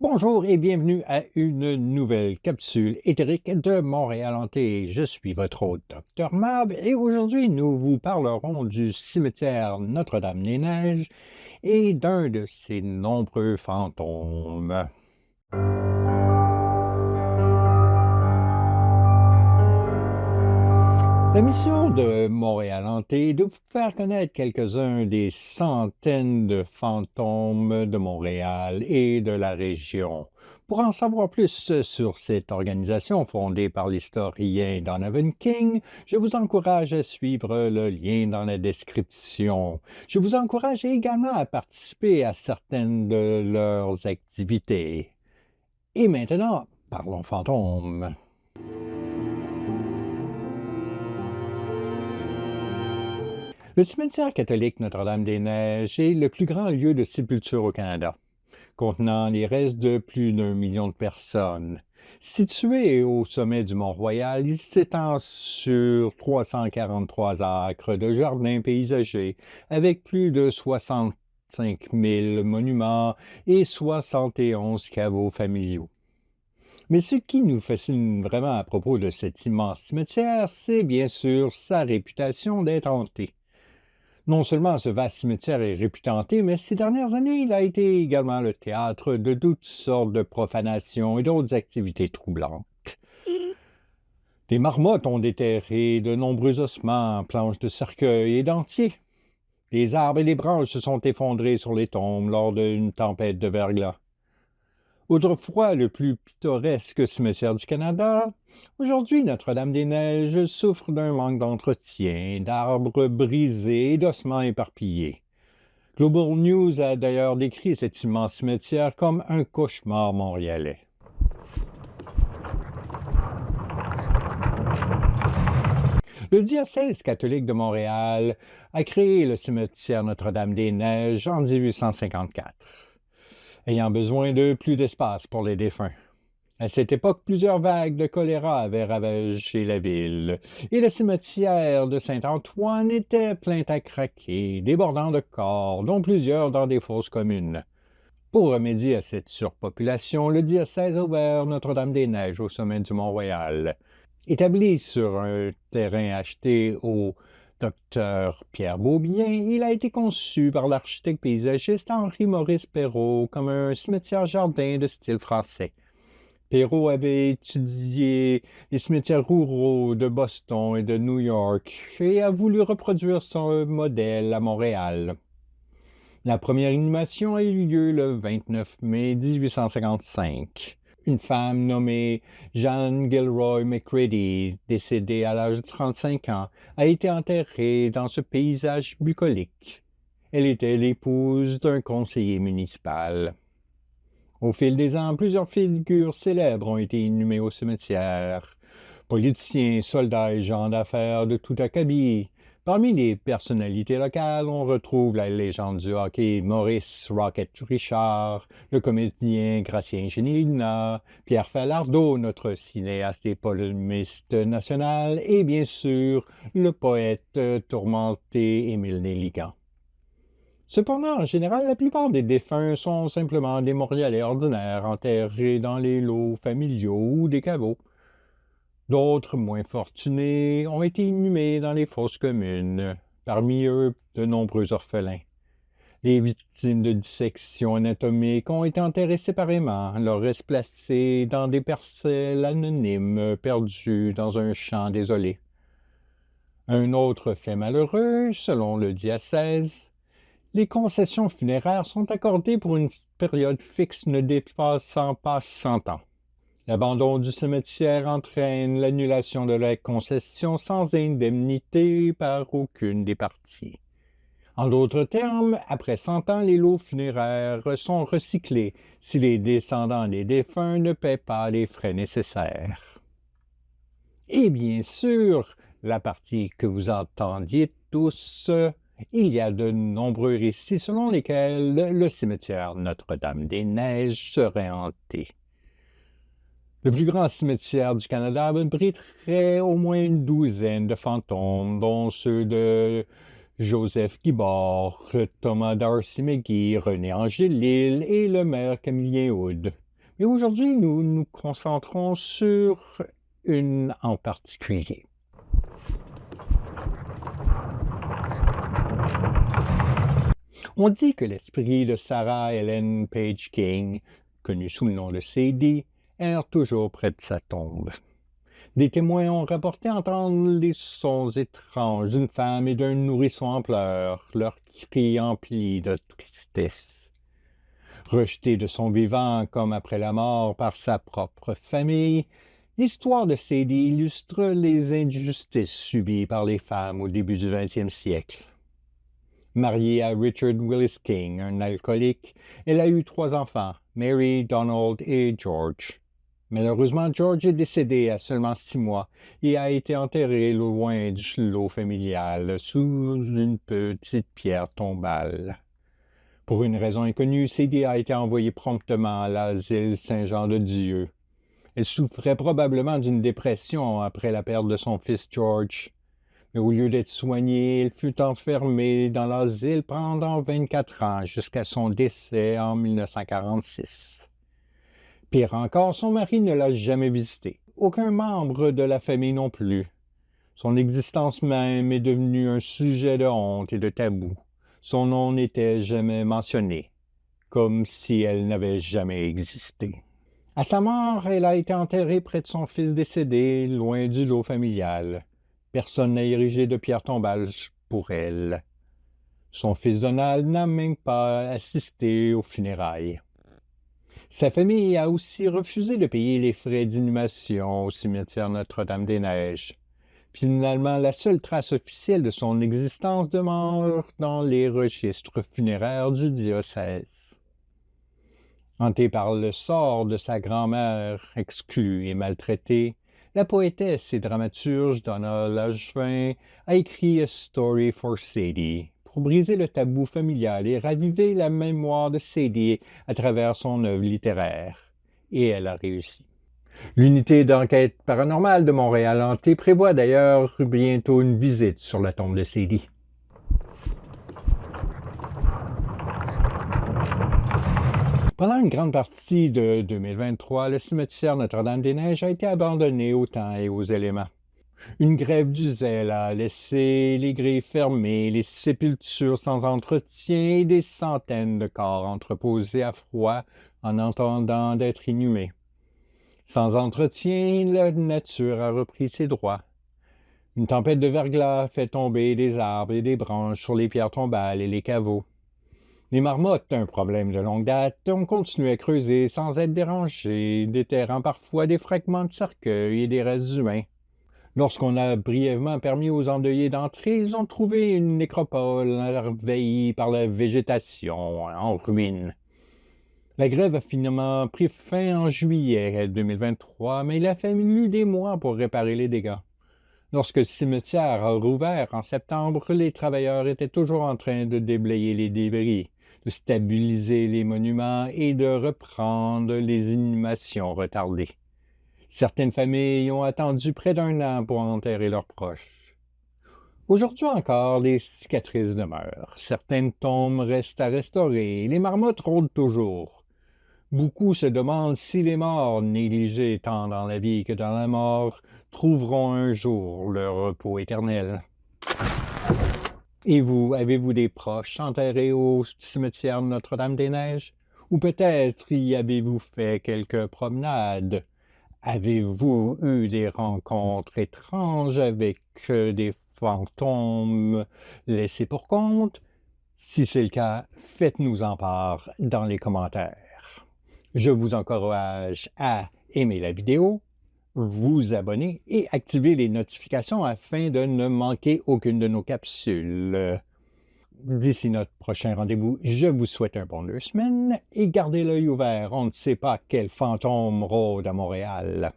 Bonjour et bienvenue à une nouvelle capsule éthérique de Montréal Hanté. Je suis votre hôte, Dr Mab, et aujourd'hui nous vous parlerons du cimetière Notre-Dame-des-Neiges et d'un de ses nombreux fantômes. La mission de Montréal Hanté est de vous faire connaître quelques-uns des centaines de fantômes de Montréal et de la région. Pour en savoir plus sur cette organisation fondée par l'historien Donovan King, je vous encourage à suivre le lien dans la description. Je vous encourage également à participer à certaines de leurs activités. Et maintenant, parlons fantômes. Le cimetière catholique Notre-Dame-des-Neiges est le plus grand lieu de sépulture au Canada, contenant les restes de plus d'1 million de personnes. Situé au sommet du Mont-Royal, il s'étend sur 343 acres de jardins paysagers, avec plus de 65 000 monuments et 71 caveaux familiaux. Mais ce qui nous fascine vraiment à propos de cet immense cimetière, c'est bien sûr sa réputation d'être hanté. Non seulement ce vaste cimetière est réputé hanté, mais ces dernières années, il a été également le théâtre de toutes sortes de profanations et d'autres activités troublantes. Des marmottes ont déterré de nombreux ossements, planches de cercueil et dentiers. Les arbres et les branches se sont effondrés sur les tombes lors d'une tempête de verglas. Autrefois le plus pittoresque cimetière du Canada, aujourd'hui Notre-Dame-des-Neiges souffre d'un manque d'entretien, d'arbres brisés et d'ossements éparpillés. Global News a d'ailleurs décrit cet immense cimetière comme un cauchemar montréalais. Le diocèse catholique de Montréal a créé le cimetière Notre-Dame-des-Neiges en 1854, ayant besoin de plus d'espace pour les défunts. À cette époque, plusieurs vagues de choléra avaient ravagé la ville, et le cimetière de Saint-Antoine était plein à craquer, débordant de corps, dont plusieurs dans des fosses communes. Pour remédier à cette surpopulation, le diocèse a ouvert Notre-Dame-des-Neiges au sommet du Mont-Royal. Établi sur un terrain acheté au docteur Pierre Beaubien, il a été conçu par l'architecte paysagiste Henri-Maurice Perrault comme un cimetière-jardin de style français. Perrault avait étudié les cimetières ruraux de Boston et de New York et a voulu reproduire son modèle à Montréal. La première inhumation a eu lieu le 29 mai 1855. Une femme nommée Jeanne Gilroy McCready, décédée à l'âge de 35 ans, a été enterrée dans ce paysage bucolique. Elle était l'épouse d'un conseiller municipal. Au fil des ans, plusieurs figures célèbres ont été inhumées au cimetière. Politiciens, soldats et gens d'affaires de tout acabit. Parmi les personnalités locales, on retrouve la légende du hockey Maurice Rocket Richard, le comédien Gratien Génilina, Pierre Falardeau, notre cinéaste et polémiste national, et bien sûr, le poète tourmenté Émile Néligan. Cependant, en général, la plupart des défunts sont simplement des Montréalais ordinaires enterrés dans les lots familiaux ou des caveaux. D'autres, moins fortunés, ont été inhumés dans les fosses communes, parmi eux de nombreux orphelins. Les victimes de dissection anatomique ont été enterrées séparément, leurs restes placés dans des parcelles anonymes perdues dans un champ désolé. Un autre fait malheureux, selon le diocèse, les concessions funéraires sont accordées pour une période fixe ne dépassant pas 100 ans. L'abandon du cimetière entraîne l'annulation de la concession sans indemnité par aucune des parties. En d'autres termes, après 100 ans, les lots funéraires sont recyclés si les descendants des défunts ne paient pas les frais nécessaires. Et bien sûr, la partie que vous entendiez tous, il y a de nombreux récits selon lesquels le cimetière Notre-Dame-des-Neiges serait hanté. Le plus grand cimetière du Canada abriterait au moins une douzaine de fantômes, dont ceux de Joseph Guibord, Thomas Darcy McGee, René Angélil et le maire Camillien Hood. Et aujourd'hui, nous nous concentrons sur une en particulier. On dit que l'esprit de Sarah Ellen Page King, connu sous le nom de Sadie, erre toujours près de sa tombe. Des témoins ont rapporté entendre les sons étranges d'une femme et d'un nourrisson en pleurs, leurs cris emplis de tristesse. Rejetée de son vivant comme après la mort par sa propre famille, l'histoire de Sadie illustre les injustices subies par les femmes au début du 20e siècle. Mariée à Richard Willis King, un alcoolique, elle a eu 3 enfants, Mary, Donald et George. Malheureusement, George est décédé à seulement 6 mois et a été enterré loin du lot familial, sous une petite pierre tombale. Pour une raison inconnue, Sadie a été envoyée promptement à l'asile Saint-Jean-de-Dieu. Elle souffrait probablement d'une dépression après la perte de son fils George. Mais au lieu d'être soignée, elle fut enfermée dans l'asile pendant 24 ans jusqu'à son décès en 1946. Pire encore, son mari ne l'a jamais visitée. Aucun membre de la famille non plus. Son existence même est devenue un sujet de honte et de tabou. Son nom n'était jamais mentionné, comme si elle n'avait jamais existé. À sa mort, elle a été enterrée près de son fils décédé, loin du lot familial. Personne n'a érigé de pierre tombale pour elle. Son fils Donald n'a même pas assisté aux funérailles. Sa famille a aussi refusé de payer les frais d'inhumation au cimetière Notre-Dame-des-Neiges. Finalement, la seule trace officielle de son existence demeure dans les registres funéraires du diocèse. Hantée par le sort de sa grand-mère, exclue et maltraitée, la poétesse et dramaturge Donna Langevin a écrit « A Story for Sadie » pour briser le tabou familial et raviver la mémoire de Sadie à travers son œuvre littéraire. Et elle a réussi. L'unité d'enquête paranormale de Montréal Hanté prévoit d'ailleurs bientôt une visite sur la tombe de Sadie. Pendant une grande partie de 2023, le cimetière Notre-Dame-des-Neiges a été abandonné au temps et aux éléments. Une grève du zèle a laissé les grilles fermées, les sépultures sans entretien et des centaines de corps entreposés à froid en attendant d'être inhumés. Sans entretien, la nature a repris ses droits. Une tempête de verglas fait tomber des arbres et des branches sur les pierres tombales et les caveaux. Les marmottes, un problème de longue date, ont continué à creuser sans être dérangées, déterrant parfois des fragments de cercueils et des restes humains. Lorsqu'on a brièvement permis aux endeuillés d'entrer, ils ont trouvé une nécropole envahie par la végétation en ruine. La grève a finalement pris fin en juillet 2023, mais il a fallu des mois pour réparer les dégâts. Lorsque le cimetière a rouvert en septembre, les travailleurs étaient toujours en train de déblayer les débris, de stabiliser les monuments et de reprendre les inhumations retardées. Certaines familles ont attendu près d'1 an pour enterrer leurs proches. Aujourd'hui encore, les cicatrices demeurent. Certaines tombes restent à restaurer. Les marmottes rôdent toujours. Beaucoup se demandent si les morts, négligés tant dans la vie que dans la mort, trouveront un jour leur repos éternel. Et vous, avez-vous des proches enterrés au cimetière Notre-Dame-des-Neiges? Ou peut-être y avez-vous fait quelques promenades? Avez-vous eu des rencontres étranges avec des fantômes laissés pour compte? Si c'est le cas, faites-nous en part dans les commentaires. Je vous encourage à aimer la vidéo, vous abonner et activer les notifications afin de ne manquer aucune de nos capsules. D'ici notre prochain rendez-vous, je vous souhaite un bon 2 semaines et gardez l'œil ouvert, on ne sait pas quel fantôme rôde à Montréal.